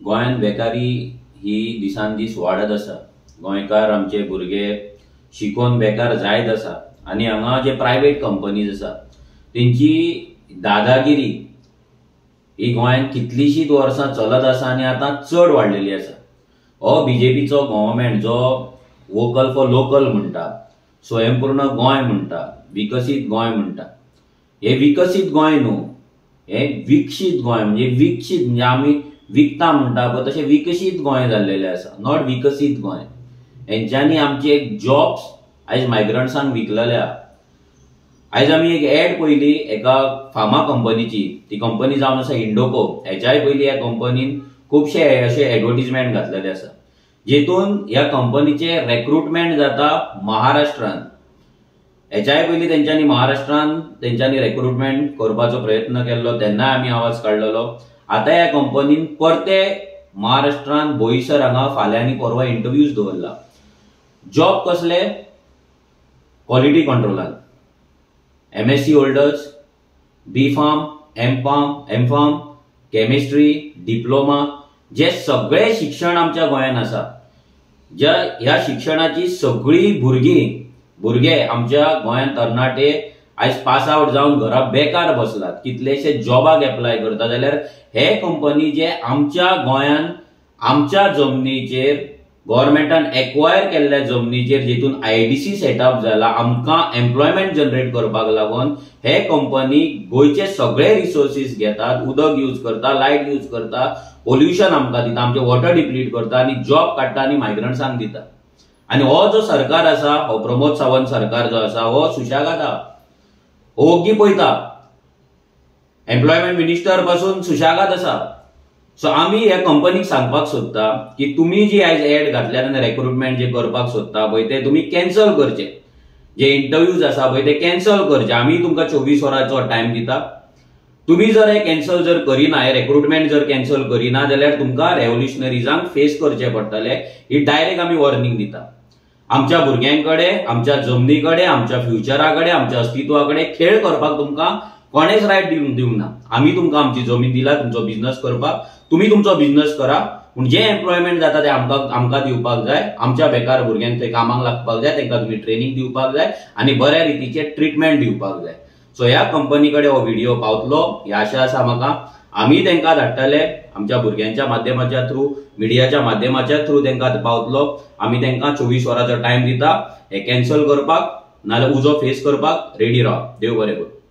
गोंयांत बेकारी ही दिसान दीस वाडत आसा। गोंयकार आमचे भुरगे शिकून बेकार जायत आसा आनी हांगा जे प्रायवेट कंपनीज आसा तेंची दादागिरी ही गोंयांत कितलीशीच वर्सां चलत आसा आनी आतां चड वाडलेली आसा। हो बीजेपीचो गव्हर्मेंट जो वोकल फॉर लोकल म्हणटा, स्वयंपूर्ण गोंय म्हणटा, विकसीत गोंय म्हणटा, हे विकसीत गोंय न्हू, हे विकसीत गोंय म्हणजे विकसीत म्हणजे आमी विकता म्हणटा पळय तशें विकसीत गोंय जाल्लेलें आसा, नॉट विकसीत गोंय। हेंच्यांनी आमचे जॉब्स आयज मायग्रंट्सांक विकलेले आहा। आयज आमी एक एड पयली एका फार्मा कंपनीची, ती कंपनी जावन आसा इंडोको। हेच्याय पयली ह्या कंपनीन खुबशे अशे एडवर्टिजमेंट घातलेले आसा जेतून ह्या कंपनीचे रिक्रुटमेंट जाता महाराष्ट्रांत। हेच्याय पयली तेंच्यांनी महाराष्ट्रांत तेंच्यांनी रिक्रुटमेंट करपाचो प्रयत्न केल्लो, तेन्नाय आमी आवाज काडलेलो। आतां ह्या कंपनीन परते महाराष्ट्रांत बोईसर हांगा फाल्यां आनी परवा इंटरव्यूज दवरला। जॉब कसले? क्वॉलिटी कंट्रोलान, MSc holders, B.Pharm, M.Pharm, chemistry, diploma, जे सगळे शिक्षण आमच्या गोंयांत आसा। ह्या शिक्षणाची सगळी भुरगे आमच्या गोंयांत तरणाटे आयज पास आउट जावन घरा बेकार बसलात, कितलेशे जॉबाक एप्लाय करता। जाल्यार हे कंपनी जे आमच्या गोंयांत आमच्या जमनीचेर गव्हर्मेंटान एक्वायर केल्ल्या जमनीचेर जेतून IDC सेटअप जाला आमकां एम्प्लॉयमेंट जनरेट करपाक लागून, हे कंपनी गोंयचे सगळे रिसोर्सीस घेतात, उदक यूज करता, लायट यूज करता, पोल्युशन आमकां दिता, आमचे वॉटर डिप्लीट करता आनी जॉब काडटा आनी मायग्रंट्सांक दिता। आनी हो जो सरकार आसा, हो प्रमोद सावंत सरकार जो आसा, हो सुशागाद आहा, हो ओग्गी पळयता। एम्प्लॉयमेंट मिनिस्टर पासून सुशागाद आसा। सो आमी ह्या कंपनीक सांगपाक सोदता की तुमी जी आयज एड घातल्यात आनी रिक्रुटमेंट जे करपाक सोदता पळय ते तुमी कॅन्सल करचे। जे इंटरव्यूज आसा पळय ते कॅन्सल करचे। आमी तुमकां 24 वरांचो टायम दिता। तुमी जर हे कॅन्सल जर करिना, हे रिक्रुटमेंट जर कॅन्सल करिना जाल्यार तुमकां रेव्होल्युशनरीजांक फेस करचे पडटले। ही डायरेक्ट आमी वॉर्निंग दिता। आमच्या भुरग्यांकडे, आमच्या जमनीकडे, आमच्या फ्युचराकडे, आमच्या अस्तित्वाकडे खेळ करपाक तुमकां कोणेच रायट दिवंक ना। आमी तुमकां आमची जमीन दिला तुमचो बिझनेस करपाक, तुमी तुमचो बिझनेस करा, पूण जे एम्प्लॉयमेंट जाता ते आमकां दिवपाक जाय। आमच्या बेकार भुरग्यांक थंय कामाक लागपाक जाय, तांकां तुमी ट्रेनिंग दिवपाक जाय आनी बऱ्या रितीचे ट्रिटमेंट दिवपाक जाय। सो ह्या कंपनी कडेन हो व्हिडिओ पावतलो ही आशा आसा म्हाका। आमी तांकां धाडटले आमच्या भुरग्यांच्या माध्यमाच्या थ्रू, मिडियाच्या माध्यमाच्या थ्रू तांकां पावतलो। आमी तांकां 24 वरांचो टायम दिता हे कॅन्सल करपाक, नाल्यार उजो फेस करपाक रेडी राव। देव बरें करूं।